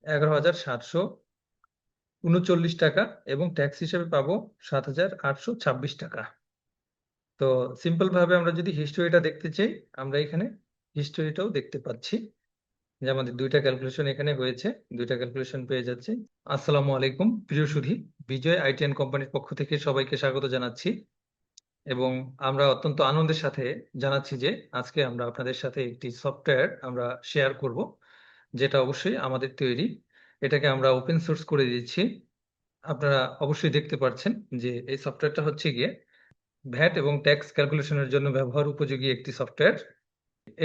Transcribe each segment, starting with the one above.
11,739 টাকা এবং ট্যাক্স হিসেবে পাবো 7,826 টাকা। তো সিম্পল ভাবে আমরা যদি হিস্টোরিটা দেখতে চাই, আমরা এখানে হিস্টোরিটাও দেখতে পাচ্ছি যে আমাদের দুইটা ক্যালকুলেশন এখানে হয়েছে, দুইটা ক্যালকুলেশন পেয়ে যাচ্ছে। আসসালামু আলাইকুম প্রিয় সুধী, বিজয় আইটি অ্যান্ড কোম্পানির পক্ষ থেকে সবাইকে স্বাগত জানাচ্ছি এবং আমরা অত্যন্ত আনন্দের সাথে জানাচ্ছি যে আজকে আমরা আপনাদের সাথে একটি সফটওয়্যার আমরা শেয়ার করব, যেটা অবশ্যই আমাদের তৈরি। এটাকে আমরা ওপেন সোর্স করে দিচ্ছি। আপনারা অবশ্যই দেখতে পাচ্ছেন যে এই সফটওয়্যারটা হচ্ছে গিয়ে ভ্যাট এবং ট্যাক্স ক্যালকুলেশনের জন্য ব্যবহার উপযোগী একটি সফটওয়্যার।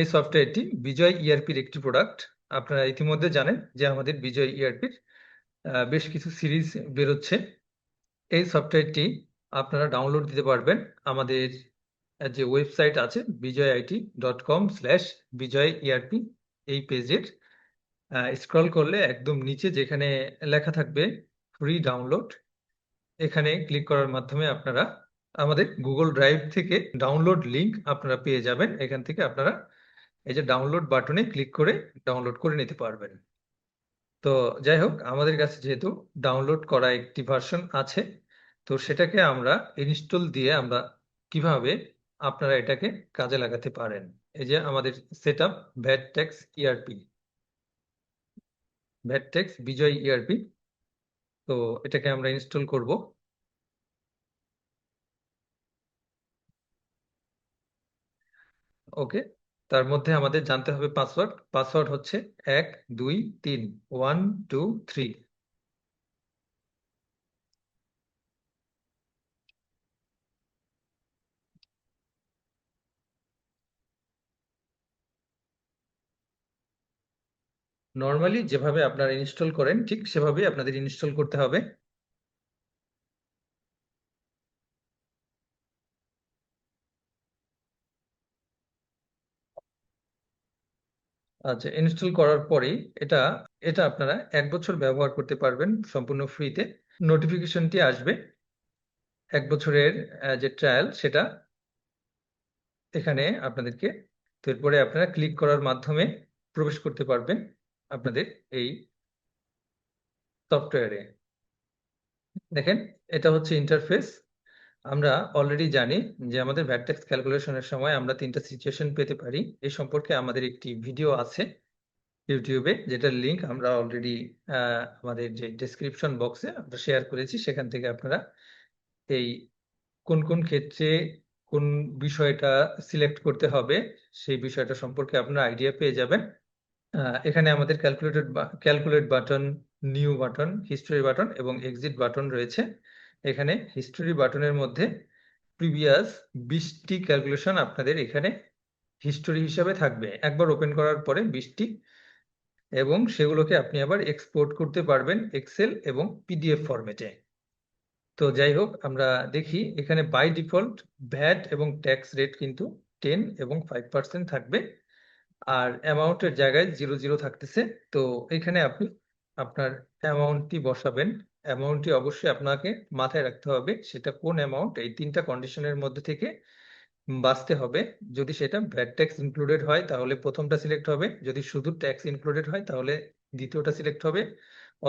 এই সফটওয়্যারটি বিজয় ইআরপির একটি প্রোডাক্ট। আপনারা ইতিমধ্যে জানেন যে আমাদের বিজয় ইআরপির বেশ কিছু সিরিজ বেরোচ্ছে। এই সফটওয়্যারটি আপনারা ডাউনলোড দিতে পারবেন আমাদের যে ওয়েবসাইট আছে bijayit.com/bijoyerp, এই পেজের স্ক্রল করলে একদম নিচে যেখানে লেখা থাকবে ফ্রি ডাউনলোড, এখানে ক্লিক করার মাধ্যমে আপনারা আমাদের গুগল ড্রাইভ থেকে ডাউনলোড লিংক আপনারা পেয়ে যাবেন। এখান থেকে আপনারা এই যে ডাউনলোড বাটনে ক্লিক করে ডাউনলোড করে নিতে পারবেন। তো যাই হোক, আমাদের কাছে যেহেতু ডাউনলোড করা একটি ভার্সন আছে, তো সেটাকে আমরা ইনস্টল দিয়ে আমরা কিভাবে আপনারা এটাকে কাজে লাগাতে পারেন। এই যে আমাদের set up VAT tax ERP, VAT tax Bijoy ERP. তো এটাকে আমরা ইনস্টল করব। ওকে, তার মধ্যে আমাদের জানতে হবে পাসওয়ার্ড। পাসওয়ার্ড হচ্ছে 1 2 3 1 2 3। নর্মালি যেভাবে আপনারা ইনস্টল করেন ঠিক সেভাবেই আপনাদের ইনস্টল করতে হবে। আচ্ছা, ইনস্টল করার পরেই এটা এটা আপনারা 1 বছর ব্যবহার করতে পারবেন সম্পূর্ণ ফ্রিতে। নোটিফিকেশনটি আসবে 1 বছরের যে ট্রায়াল, সেটা এখানে আপনাদেরকে, এরপরে আপনারা ক্লিক করার মাধ্যমে প্রবেশ করতে পারবেন আপনাদের এই সফটওয়্যারে। দেখেন, এটা হচ্ছে ইন্টারফেস। আমরা অলরেডি জানি যে আমাদের ভ্যাট ট্যাক্স ক্যালকুলেশনের সময় আমরা 3টা সিচুয়েশন পেতে পারি। এই সম্পর্কে আমাদের একটি ভিডিও আছে ইউটিউবে, যেটার লিংক আমরা অলরেডি আমাদের যে ডেসক্রিপশন বক্সে আমরা শেয়ার করেছি। সেখান থেকে আপনারা এই কোন কোন ক্ষেত্রে কোন বিষয়টা সিলেক্ট করতে হবে সেই বিষয়টা সম্পর্কে আপনারা আইডিয়া পেয়ে যাবেন। এখানে আমাদের calculate button, new button, history button এবং এক্সিট বাটন রয়েছে। এখানে হিস্টোরি বাটনের মধ্যে প্রিভিয়াস 20টি ক্যালকুলেশন আপনাদের এখানে হিস্টোরি হিসাবে থাকবে। একবার ওপেন করার পরে 20টি, এবং সেগুলোকে আপনি আবার এক্সপোর্ট করতে পারবেন এক্সেল এবং পিডিএফ ফরম্যাটে। তো যাই হোক, আমরা দেখি এখানে বাই ডিফল্ট ভ্যাট এবং ট্যাক্স রেট কিন্তু 10 এবং 5% থাকবে, আর অ্যামাউন্টের জায়গায় 00 থাকতেছে। তো এখানে আপনি আপনার অ্যামাউন্টটি বসাবেন। অ্যামাউন্টটি অবশ্যই আপনাকে মাথায় রাখতে হবে সেটা কোন অ্যামাউন্ট, এই 3টা কন্ডিশনের মধ্যে থেকে বাঁচতে হবে। যদি সেটা ভ্যাট ট্যাক্স ইনক্লুডেড হয় তাহলে প্রথমটা সিলেক্ট হবে, যদি শুধু ট্যাক্স ইনক্লুডেড হয় তাহলে দ্বিতীয়টা সিলেক্ট হবে,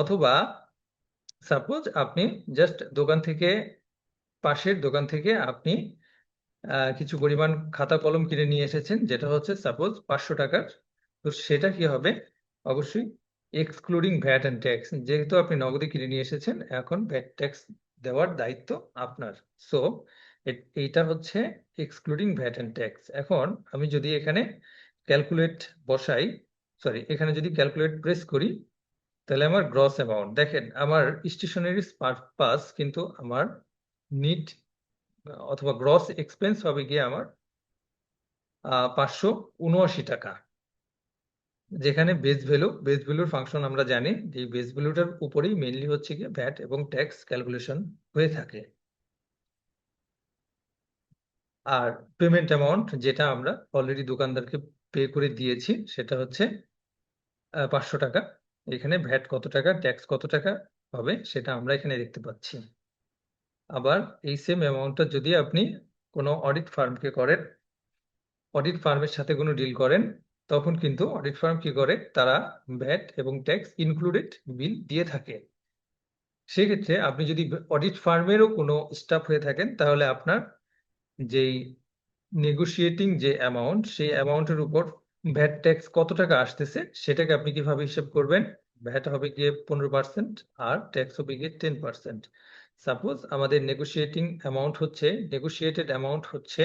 অথবা সাপোজ আপনি জাস্ট দোকান থেকে, পাশের দোকান থেকে আপনি কিছু পরিমাণ খাতা কলম কিনে নিয়ে এসেছেন, যেটা হচ্ছে সাপোজ 500 টাকার। তো সেটা কি হবে, অবশ্যই এক্সক্লুডিং ভ্যাট অ্যান্ড ট্যাক্স। যেহেতু আপনি নগদে কিনে নিয়ে এসেছেন, এখন ভ্যাট ট্যাক্স দেওয়ার দায়িত্ব আপনার। সো এইটা হচ্ছে এক্সক্লুডিং ভ্যাট অ্যান্ড ট্যাক্স। এখন আমি যদি এখানে ক্যালকুলেট বসাই, সরি, এখানে যদি ক্যালকুলেট প্রেস করি, তাহলে আমার গ্রস অ্যামাউন্ট দেখেন, আমার স্টেশনারি পাস কিন্তু আমার নিট অথবা গ্রস এক্সপেন্স হবে গিয়ে আমার 579 টাকা। যেখানে বেস ভ্যালুর ফাংশন আমরা জানি যে বেস ভ্যালুটার উপরেই মেইনলি হচ্ছে গিয়ে ভ্যাট এবং ট্যাক্স ক্যালকুলেশন হয়ে থাকে। আর পেমেন্ট অ্যামাউন্ট যেটা আমরা অলরেডি দোকানদারকে পে করে দিয়েছি সেটা হচ্ছে 500 টাকা। এখানে ভ্যাট কত টাকা, ট্যাক্স কত টাকা হবে সেটা আমরা এখানে দেখতে পাচ্ছি। আবার এই সেম অ্যামাউন্টটা যদি আপনি কোনো অডিট ফার্মকে করেন, অডিট ফার্মের সাথে কোনো ডিল করেন, তখন কিন্তু অডিট ফার্ম কি করে, তারা ভ্যাট এবং ট্যাক্স ইনক্লুডেড বিল দিয়ে থাকে। সেক্ষেত্রে আপনি যদি অডিট ফার্মেরও কোনো স্টাফ হয়ে থাকেন, তাহলে আপনার যেই নেগোশিয়েটিং যে অ্যামাউন্ট, সেই অ্যামাউন্টের উপর ভ্যাট ট্যাক্স কত টাকা আসতেছে সেটাকে আপনি কিভাবে হিসাব করবেন। ভ্যাট হবে গিয়ে 15% আর ট্যাক্স হবে গিয়ে 10%। সাপোজ আমাদের নেগোশিয়েটেড অ্যামাউন্ট হচ্ছে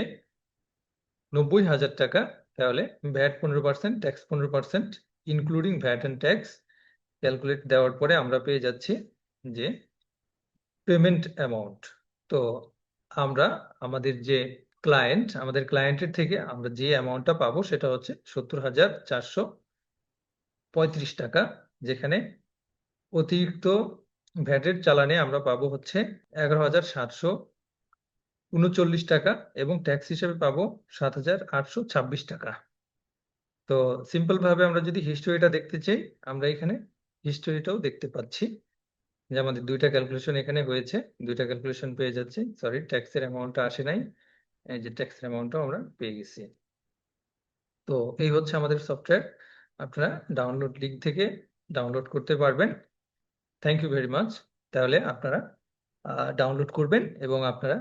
90,000 টাকা, তাহলে VAT 15%, tax 15%, including VAT and tax calculate দেওয়ার পরে আমরা পেয়ে যাচ্ছি যে পেমেন্ট অ্যামাউন্ট। তো আমরা আমাদের ক্লায়েন্টের থেকে আমরা যে অ্যামাউন্টটা পাবো সেটা হচ্ছে 70,435 টাকা, যেখানে অতিরিক্ত ভ্যাটের চালানে আমরা পাবো হচ্ছে 11,739 টাকা এবং ট্যাক্স হিসেবে পাবো 7,826 টাকা। তো সিম্পল ভাবে আমরা যদি হিস্টোরিটা দেখতে চাই, আমরা এখানে হিস্টোরিটাও দেখতে পাচ্ছি যে আমাদের দুইটা ক্যালকুলেশন এখানে হয়েছে, দুইটা ক্যালকুলেশন পেয়ে যাচ্ছি। সরি, ট্যাক্সের অ্যামাউন্টটা আসে নাই, এই যে ট্যাক্সের অ্যামাউন্টটাও আমরা পেয়ে গেছি। তো এই হচ্ছে আমাদের সফটওয়্যার, আপনারা ডাউনলোড লিঙ্ক থেকে ডাউনলোড করতে পারবেন। Thank you very much. তাহলে আপনারা ডাউনলোড করবেন এবং আপনারা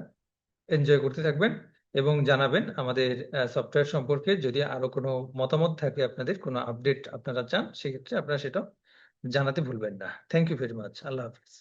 এনজয় করতে থাকবেন এবং জানাবেন আমাদের সফটওয়্যার সম্পর্কে। যদি আরো কোনো মতামত থাকে, আপনাদের কোনো আপডেট আপনারা চান, সেক্ষেত্রে আপনারা সেটা জানাতে ভুলবেন না। Thank you very much. আল্লাহ হাফিজ।